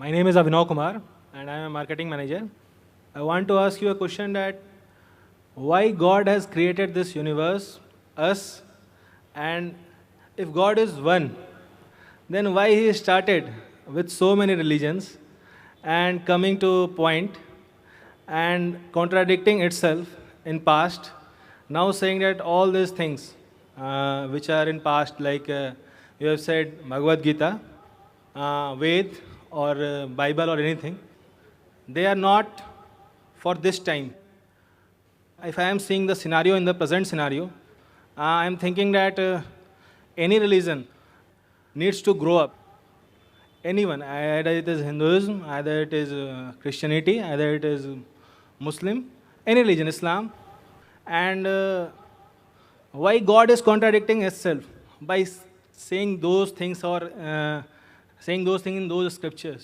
My name is Avinav Kumar and I am a marketing manager. I want to ask you a question that why God has created this universe, us, and if God is one, then why He started with so many religions and coming to point and contradicting itself in past, now saying that all these things which are in past, like you have said Bhagavad Gita, Ved or Bible or anything, they are not for this time. If I am seeing the scenario in the present scenario, I am thinking that any religion needs to grow up. Anyone, either it is Hinduism, either it is Christianity, either it is Muslim, any religion, Islam, and why God is contradicting itself by saying those things or saying those things in those scriptures.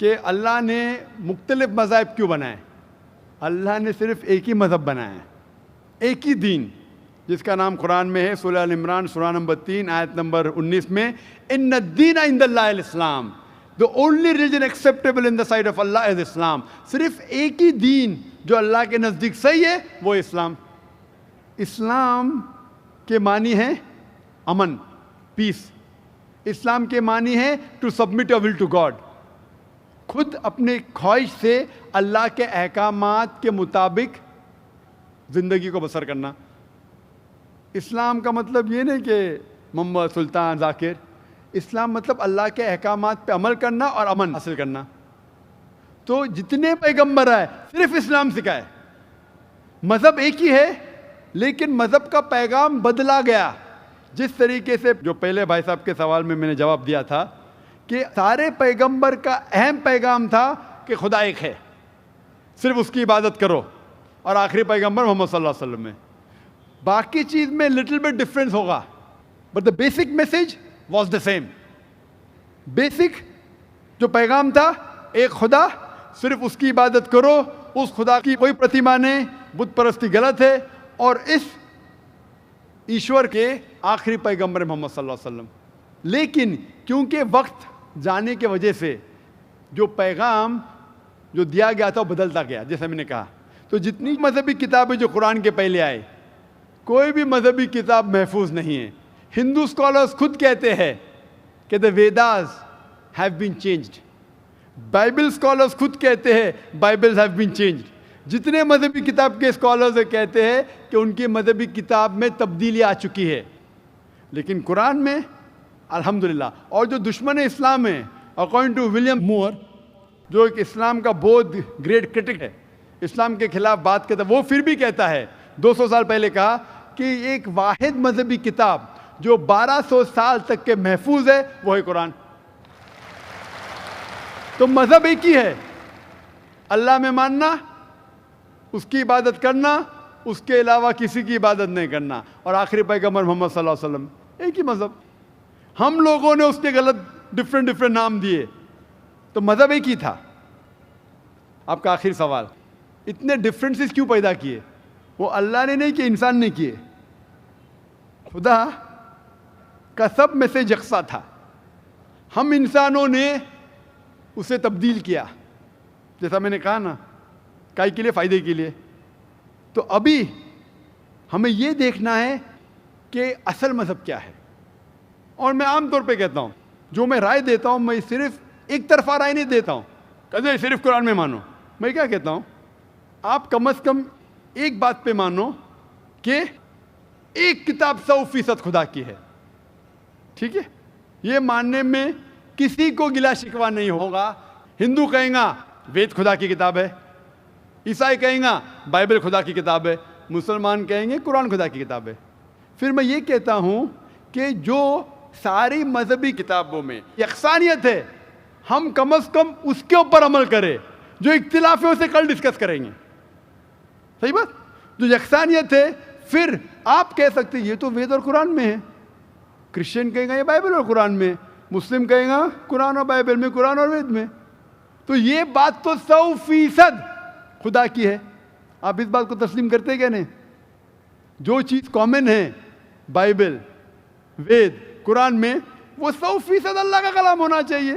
کہ اللہ نے مختلف مذاہب کیوں بنائے. اللہ نے صرف ایک ہی مذہب بنایا ہے, ایک ہی دین, جس کا نام قرآن میں ہے, سورہ ال عمران سورہ نمبر 3 آیت نمبر 19 میں, ان الدین عند اللہ الاسلام, the only religion acceptable in the sight of Allah is Islam. صرف ایک ہی دین جو اللہ کے نزدیک صحیح ہے وہ اسلام. اسلام کے معنی ہے امن, پیس. اسلام کے معنی ہے to submit your will to God, خود اپنے خواہش سے اللہ کے احکامات کے مطابق زندگی کو بسر کرنا. اسلام کا مطلب یہ نہیں کہ محمد سلطان ذاکر. اسلام مطلب اللہ کے احکامات پہ عمل کرنا اور امن حاصل کرنا. تو جتنے پیغمبر آئے صرف اسلام سکھائے. مذہب ایک ہی ہے لیکن مذہب کا پیغام بدلا گیا. جس طریقے سے جو پہلے بھائی صاحب کے سوال میں نے جواب دیا تھا کہ سارے پیغمبر کا اہم پیغام تھا کہ خدا ایک ہے, صرف اس کی عبادت کرو, اور آخری پیغمبر محمد صلی اللہ علیہ وسلم میں باقی چیز میں لٹل بٹ ڈفرینس ہوگا, but the basic message was the same. Basic جو پیغام تھا ایک خدا, صرف اس کی عبادت کرو, اس خدا کی کوئی پرتیما نہیں, بت پرستی غلط ہے, اور اس ایشور کے آخری پیغمبر محمد صلی اللہ علیہ وسلم. لیکن کیونکہ وقت جانے کی وجہ سے جو پیغام جو دیا گیا تھا وہ بدلتا گیا, جیسے میں نے کہا. تو جتنی مذہبی کتابیں جو قرآن کے پہلے آئے, کوئی بھی مذہبی کتاب محفوظ نہیں ہے. ہندو اسکالرز خود کہتے ہیں کہ the Vedas have been changed. Bible scholars خود کہتے ہیں بائبلز ہیو بین چینجڈ. جتنے مذہبی کتاب کے اسکالرز کہتے ہیں کہ ان کی مذہبی کتاب میں تبدیلی آ چکی ہے, لیکن قرآن میں الحمدللہ. اور جو دشمن اسلام ہیں, اکارڈنگ ٹو ولیم مور, جو ایک اسلام کا بہت گریٹ کرٹک ہے, اسلام کے خلاف بات کرتا ہے, وہ پھر بھی کہتا ہے 200 سال پہلے کہا کہ ایک واحد مذہبی کتاب جو 1200 سال تک کے محفوظ ہے وہ ہے قرآن. تو مذہب ایک ہی ہے, اللہ میں ماننا, اس کی عبادت کرنا, اس کے علاوہ کسی کی عبادت نہیں کرنا, اور آخری پیغمبر محمد صلی اللہ علیہ وسلم. ایک ہی مذہب. ہم لوگوں نے اس کے غلط ڈفرینٹ نام دیے, تو مذہب ایک ہی تھا. آپ کا آخری سوال, اتنے ڈفرینسز کیوں پیدا کیے؟ وہ اللہ نے نہیں کیے, انسان نے کیے. خدا کا سب میسج یکساں تھا, ہم انسانوں نے اسے تبدیل کیا. جیسا میں نے کہا نا, کائی کے لیے, فائدے کے لیے. تو ابھی ہمیں یہ دیکھنا ہے کہ اصل مذہب کیا ہے. اور میں عام طور پہ کہتا ہوں, جو میں رائے دیتا ہوں, میں صرف ایک طرفہ رائے نہیں دیتا ہوں کہ صرف قرآن میں مانو. میں کیا کہتا ہوں, آپ کم از کم ایک بات پہ مانو کہ ایک کتاب 100% خدا کی ہے. ٹھیک ہے, یہ ماننے میں کسی کو گلا شکوہ نہیں ہوگا. ہندو کہیں گا وید خدا کی کتاب ہے, عیسائی کہیں گا بائبل خدا کی کتاب ہے, مسلمان کہیں گے قرآن خدا کی کتاب ہے. پھر میں یہ کہتا ہوں کہ جو ساری مذہبی کتابوں میں یکسانیت ہے, ہم کم از کم اس کے اوپر عمل کریں. جو اختلاف ہے اسے کل ڈسکس کریں گے. صحیح بات. جو یکسانیت ہے, پھر آپ کہہ سکتے یہ تو وید اور قرآن میں ہے, کرسچن کہیں گا یہ بائبل اور قرآن میں, مسلم کہیں گا قرآن اور بائبل میں, قرآن اور وید میں. تو یہ بات تو 100% خدا کی ہے. آپ اس بات کو تسلیم کرتے کیا نہیں؟ جو چیز کامن ہے بائبل, وید, قرآن میں, وہ 100% اللہ کا کلام ہونا چاہیے.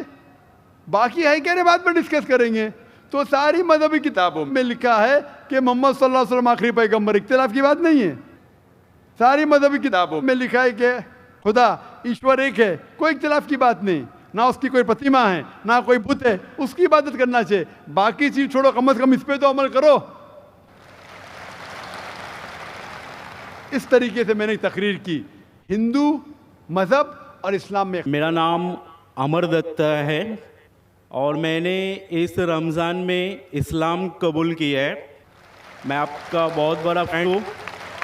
باقی ہے کہنے بات پر ڈسکس کریں گے. تو ساری مذہبی کتابوں میں لکھا ہے کہ محمد صلی اللہ علیہ وسلم آخری پیغمبر, اختلاف کی بات نہیں ہے. ساری مذہبی کتابوں میں لکھا ہے کہ خدا ایشور ایک ہے, کوئی اختلاف کی بات نہیں. نہ اس کی کوئی پرتیما ہے, نہ کوئی بت ہے, اس کی عبادت کرنا چاہیے. باقی چیز چھوڑو, کم از کم اس پہ تو عمل کرو. اس طریقے سے میں نے تقریر کی ہندو مذہب اور اسلام میں. میرا نام امر دت ہے اور میں نے اس رمضان میں اسلام قبول کیا ہے. میں آپ کا بہت بڑا فرینڈ ہوں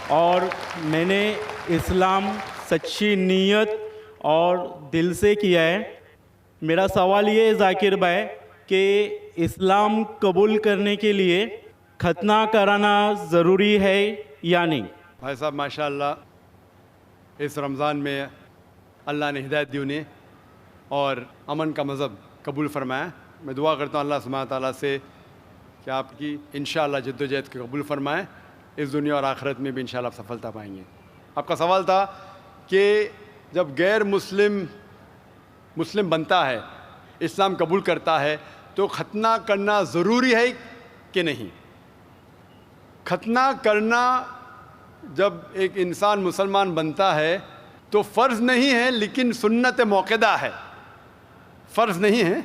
اور میں نے اسلام سچی نیت اور دل سے کیا ہے. میرا سوال یہ ہے ذاکر بھائی کہ اسلام قبول کرنے کے لیے ختنہ کرانا ضروری ہے یا نہیں؟ بھائی صاحب ماشاءاللہ, اس رمضان میں اللہ نے ہدایت دی انہیں اور امن کا مذہب قبول فرمایا. میں دعا کرتا ہوں اللہ سبحانہ تعالیٰ سے کہ آپ کی انشاءاللہ جد و جہد کو قبول فرمائیں، اس دنیا اور آخرت میں بھی انشاءاللہ آپ سفلتا پائیں گے۔ آپ کا سوال تھا کہ جب غیر مسلم بنتا ہے، اسلام قبول کرتا ہے، تو ختنہ کرنا ضروری ہے کہ نہیں؟ ختنہ کرنا جب ایک انسان مسلمان بنتا ہے تو فرض نہیں ہے لیکن سنت موقدہ ہے۔ فرض نہیں ہے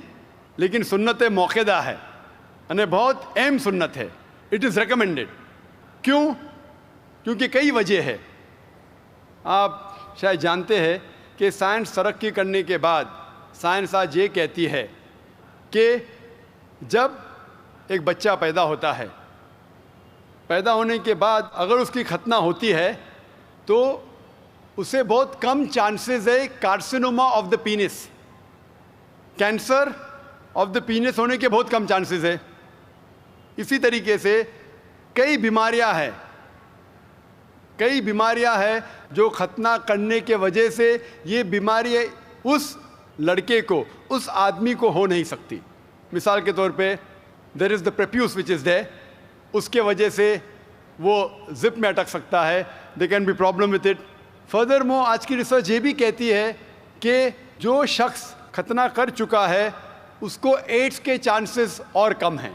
لیکن سنت موقدہ ہے، یعنی بہت اہم سنت ہے۔ It is recommended. کیوں؟ کیونکہ کئی وجہ ہے۔ آپ شاید جانتے ہیں کہ سائنس ترقی کرنے کے بعد سائنس آج یہ کہتی ہے کہ جب ایک بچہ پیدا ہوتا ہے، پیدا ہونے کے بعد اگر اس کی ختنہ ہوتی ہے تو اسے بہت کم چانسز ہے carcinoma of the penis, cancer of the penis ہونے کے بہت کم چانسز ہے۔ اسی طریقے سے کئی بیماریاں ہیں جو ختنہ کرنے کے وجہ سے یہ بیماری اس لڑکے کو، اس آدمی کو ہو نہیں سکتی۔ مثال کے طور پہ دیر از دا پریپیوس وچ از دیر، اس کے وجہ سے وہ زپ میں اٹک سکتا ہے، they can be problem with it. Furthermore آج کی ریسرچ یہ بھی کہتی ہے کہ جو شخص ختنہ کر چکا ہے اس کو ایڈس کے چانسز اور کم ہیں۔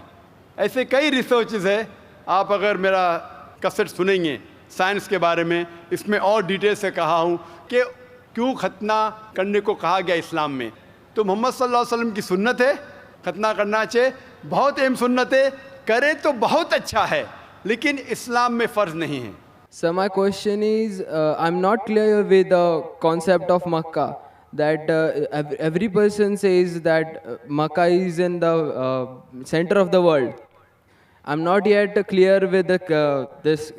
ایسے کئی ریسرچز ہے، آپ اگر میرا کسٹ سنیں گے سائنس کے بارے میں، اس میں اور ڈیٹیل سے کہا ہوں کہ کیوں ختنہ کرنے کو کہا گیا اسلام میں۔ تو محمد صلی اللہ علیہ وسلم کی سنت ہے، ختنہ کرنا چاہے، بہت اہم سنت ہے، کرے تو بہت اچھا ہے، لیکن اسلام میں فرض نہیں ہے۔ So my question is, I'm not clear with the concept of Makkah, that every person says that Makkah is in the center of the world. I'm not yet clear with this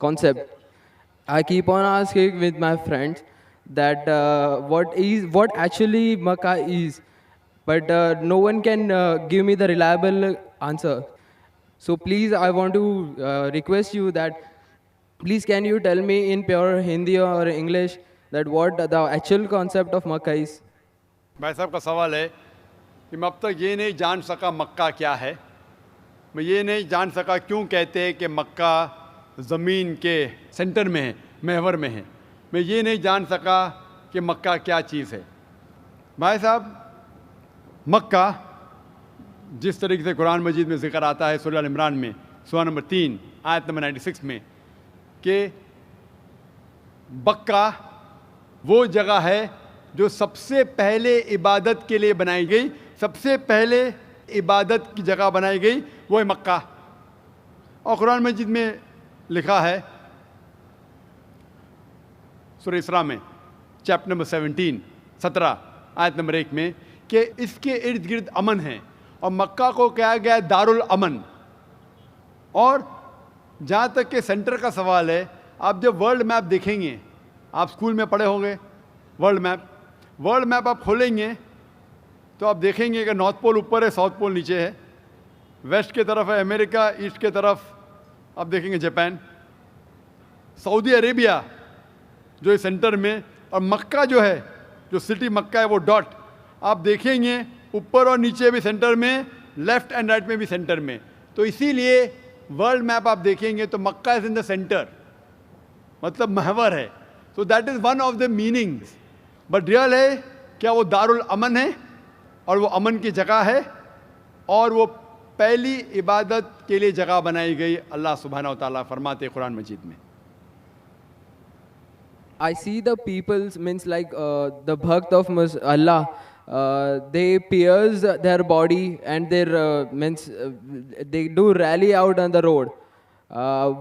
concept. I keep on asking with my friends that what actually Makkah is, but no one can give me the reliable answer. So please, I want to request you that please can you tell me in pure Hindi or English that what the actual concept of Makkah is? بھائی صاحب کا سوال ہے کہ میں اب تک یہ نہیں جان سکا مکہ کیا ہے، میں یہ نہیں جان سکا کیوں کہتے ہیں کہ مکہ زمین کے سینٹر میں ہے، محور میں ہے، میں یہ نہیں جان سکا کہ مکہ کیا چیز ہے۔ بھائی صاحب، مکہ جس طریقے سے قرآن مجید میں ذکر آتا ہے سورہ ال عمران میں سورہ نمبر 3 آیت نمبر 96 میں کہ بکہ وہ جگہ ہے جو سب سے پہلے عبادت کے لیے بنائی گئی، سب سے پہلے عبادت کی جگہ بنائی گئی وہ ہے مکہ۔ اور قرآن مجید میں لکھا ہے سورہ اسراء میں چیپٹر نمبر 17 آیت نمبر 1 میں کہ اس کے ارد گرد امن ہے، اور مکہ کو کہا گیا ہے دار الامن۔ اور جہاں تک کہ سینٹر کا سوال ہے، آپ جب ورلڈ میپ دیکھیں گے، آپ اسکول میں پڑھے ہوں گے ورلڈ میپ آپ کھولیں گے تو آپ دیکھیں گے کہ نارتھ پول اوپر ہے، ساؤتھ پول نیچے ہے، ویسٹ کے طرف ہے امریکہ، ایسٹ کے طرف آپ دیکھیں گے جاپان، سعودی عربیہ جو ہے سینٹر میں، اور مکہ جو ہے، جو سٹی مکہ ہے وہ ڈاٹ آپ دیکھیں گے اوپر اور نیچے بھی سینٹر میں، لیفٹ اینڈ رائٹ میں بھی سینٹر میں۔ تو اسی لیے ورلڈ میپ آپ دیکھیں گے تو مکہ از ان دا سینٹر، مطلب محور ہے۔ So that is one of the meanings, but real ہے کیا وہ دار الامن ہے، اور وہ امن کی جگہ ہے، اور وہ پہلی عبادت کے لیے جگہ بنائی گئی۔ اللہ سبحانہ و تعالیٰ فرماتے ہیں قرآن مجید میں، I see the people's means like the bhakt of Allah, they pierce their body and their means they do rally out on the road.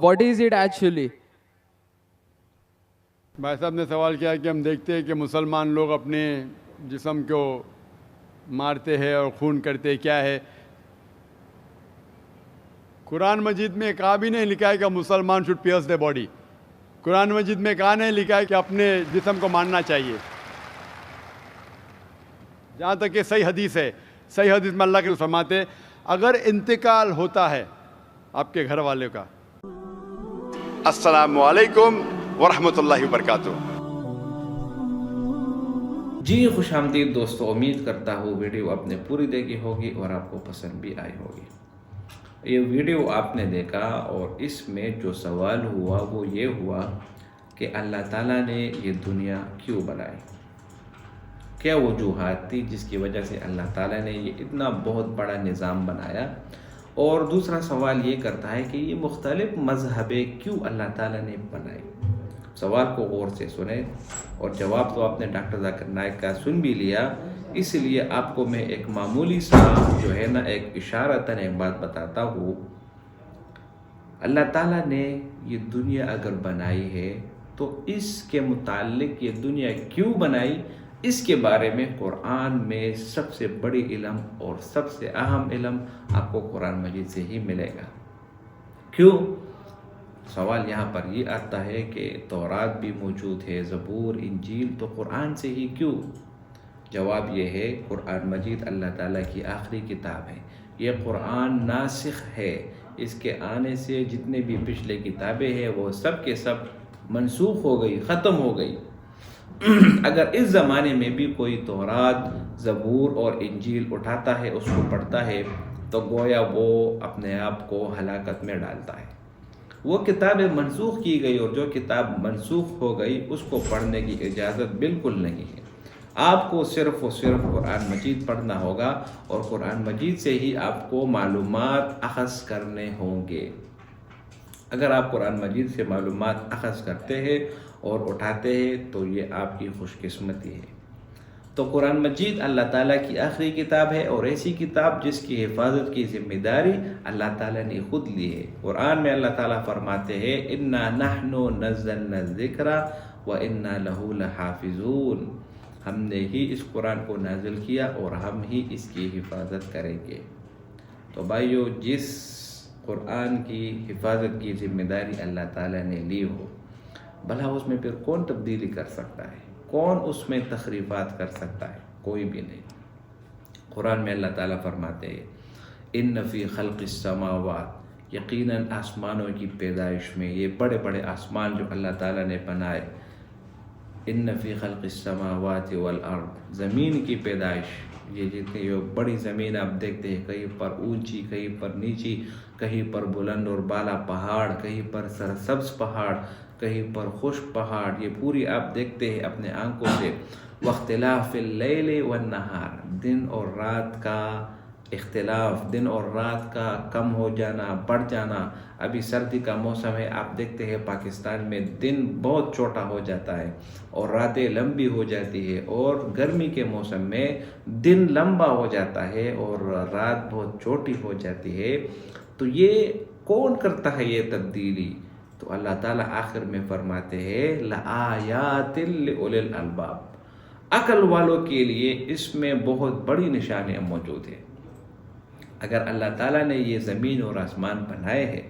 What is it actually? بھائی صاحب نے سوال کیا کہ ہم دیکھتے ہیں کہ مسلمان لوگ اپنے جسم کو مارتے ہیں اور خون کرتے ہیں، کیا ہے؟ قرآن مجید میں کہا بھی نہیں لکھا ہے کہ مسلمان should pierce their body. قرآن مجید میں کہا نہیں لکھا ہے کہ اپنے جسم کو مارنا چاہیے۔ جہاں تک کہ صحیح حدیث ہے، صحیح حدیث میں اللہ کے فرماتے اگر انتقال ہوتا ہے آپ کے گھر والے کا۔ السلام علیکم ورحمۃ اللہ وبرکاتہ۔ جی خوش آمدید دوستو، امید کرتا ہوں ویڈیو آپ نے پوری دیکھی ہوگی اور آپ کو پسند بھی آئی ہوگی۔ یہ ویڈیو آپ نے دیکھا اور اس میں جو سوال ہوا وہ یہ ہوا کہ اللہ تعالیٰ نے یہ دنیا کیوں بنائی، کیا وجوہات تھی جس کی وجہ سے اللہ تعالیٰ نے یہ اتنا بہت بڑا نظام بنایا۔ اور دوسرا سوال یہ کرتا ہے کہ یہ مختلف مذہبیں کیوں اللہ تعالیٰ نے بنائی۔ سوال کو غور سے سنیں اور جواب تو آپ نے ڈاکٹر ذاکر نائک کا سن بھی لیا، اس لیے آپ کو میں ایک معمولی سا جو ہے نا ایک اشارتاً ایک بات بتاتا ہوں۔ اللہ تعالیٰ نے یہ دنیا اگر بنائی ہے تو اس کے متعلق یہ دنیا کیوں بنائی، اس کے بارے میں قرآن میں سب سے بڑی علم اور سب سے اہم علم آپ کو قرآن مجید سے ہی ملے گا۔ کیوں؟ سوال یہاں پر یہ آتا ہے کہ تورات بھی موجود ہے، زبور، انجیل، تو قرآن سے ہی کیوں؟ جواب یہ ہے، قرآن مجید اللہ تعالیٰ کی آخری کتاب ہے، یہ قرآن ناسخ ہے، اس کے آنے سے جتنے بھی پچھلے کتابیں ہیں وہ سب کے سب منسوخ ہو گئی، ختم ہو گئی۔ اگر اس زمانے میں بھی کوئی تورات، زبور اور انجیل اٹھاتا ہے، اس کو پڑھتا ہے، تو گویا وہ اپنے آپ کو ہلاکت میں ڈالتا ہے۔ وہ کتابیں منسوخ کی گئی اور جو کتاب منسوخ ہو گئی اس کو پڑھنے کی اجازت بالکل نہیں ہے۔ آپ کو صرف اور صرف قرآن مجید پڑھنا ہوگا اور قرآن مجید سے ہی آپ کو معلومات اخذ کرنے ہوں گے۔ اگر آپ قرآن مجید سے معلومات اخذ کرتے ہیں اور اٹھاتے ہیں تو یہ آپ کی خوش قسمتی ہے۔ تو قرآن مجید اللہ تعالیٰ کی آخری کتاب ہے اور ایسی کتاب جس کی حفاظت کی ذمہ داری اللہ تعالیٰ نے خود لی ہے۔ قرآن میں اللہ تعالیٰ فرماتے ہیں اِنَّا نَحْنُ نَزَّلْنَا الذِّكْرَ وَإِنَّا لَهُ لَحَافِظُونَ، ہم نے ہی اس قرآن کو نازل کیا اور ہم ہی اس کی حفاظت کریں گے۔ تو بھائیو، جس قرآن کی حفاظت کی ذمہ داری اللہ تعالیٰ نے لی ہو، بھلا اس میں پھر کون تبدیلی کر سکتا ہے؟ کون اس میں تخریفات کر سکتا ہے؟ کوئی بھی نہیں۔ قرآن میں اللہ تعالیٰ فرماتے ہیں ان فی خلق السماوات، یقیناً آسمانوں کی پیدائش میں، یہ بڑے بڑے آسمان جو اللہ تعالیٰ نے بنائے، ان فی خلق السماوات والارض، زمین کی پیدائش، یہ جتنی یہ بڑی زمین آپ دیکھتے ہیں، کہیں پر اونچی، کہیں پر نیچی، کہیں پر بلند اور بالا پہاڑ، کہیں پر سرسبز پہاڑ، کہیں پر خشک پہاڑ، یہ پوری آپ دیکھتے ہیں اپنے آنکھوں سے۔ واختلاف اللیل والنہار، دن اور رات کا اختلاف، دن اور رات کا کم ہو جانا، بڑھ جانا۔ ابھی سردی کا موسم ہے، آپ دیکھتے ہیں پاکستان میں دن بہت چھوٹا ہو جاتا ہے اور راتیں لمبی ہو جاتی ہے، اور گرمی کے موسم میں دن لمبا ہو جاتا ہے اور رات بہت چھوٹی ہو جاتی ہے۔ تو یہ کون کرتا ہے یہ تبدیلی؟ تو اللہ تعالیٰ آخر میں فرماتے ہیں لَآیَاتٍ لِأُولِي الْأَلْبَابِ، عقل والوں کے لیے اس میں بہت بڑی نشانیاں موجود ہیں۔ اگر اللہ تعالیٰ نے یہ زمین اور آسمان بنائے ہیں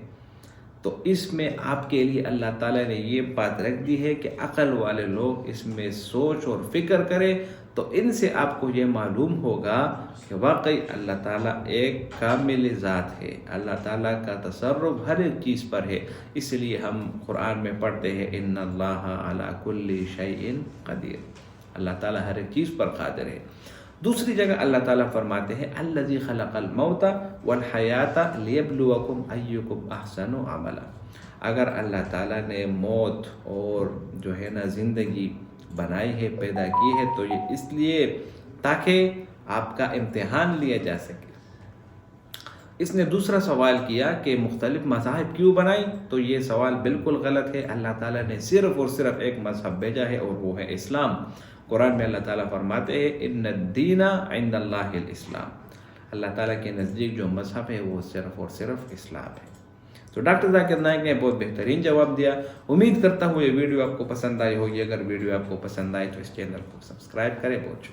تو اس میں آپ کے لیے اللہ تعالیٰ نے یہ بات رکھ دی ہے کہ عقل والے لوگ اس میں سوچ اور فکر کریں، تو ان سے آپ کو یہ معلوم ہوگا کہ واقعی اللہ تعالیٰ ایک کامل ذات ہے، اللہ تعالیٰ کا تصرف ہر ایک چیز پر ہے۔ اس لیے ہم قرآن میں پڑھتے ہیں ان اللہ علی کل شیء قدیر، اللہ تعالیٰ ہر ایک چیز پر قادر ہے۔ دوسری جگہ اللہ تعالیٰ فرماتے ہیں الذی خلق الموت والحیات لیبلوکم ایکم احسن عملا، اگر اللہ تعالیٰ نے موت اور جو ہے نا زندگی بنائی ہے، پیدا کی ہے، تو یہ اس لیے تاکہ آپ کا امتحان لیا جا سکے۔ اس نے دوسرا سوال کیا کہ مختلف مذاہب کیوں بنائی، تو یہ سوال بالکل غلط ہے۔ اللہ تعالیٰ نے صرف اور صرف ایک مذہب بھیجا ہے اور وہ ہے اسلام۔ قرآن میں اللہ تعالیٰ فرماتے ہیں ان الدین عند اللہ الاسلام، اللہ تعالیٰ کے نزدیک جو مذہب ہے وہ صرف اور صرف اسلام ہے۔ تو ڈاکٹر ذاکر نائک نے بہت بہترین جواب دیا۔ امید کرتا ہوں یہ ویڈیو آپ کو پسند آئی ہوگی۔ اگر ویڈیو آپ کو پسند آئی تو اس چینل کو سبسکرائب کریں۔ بہت شکریہ۔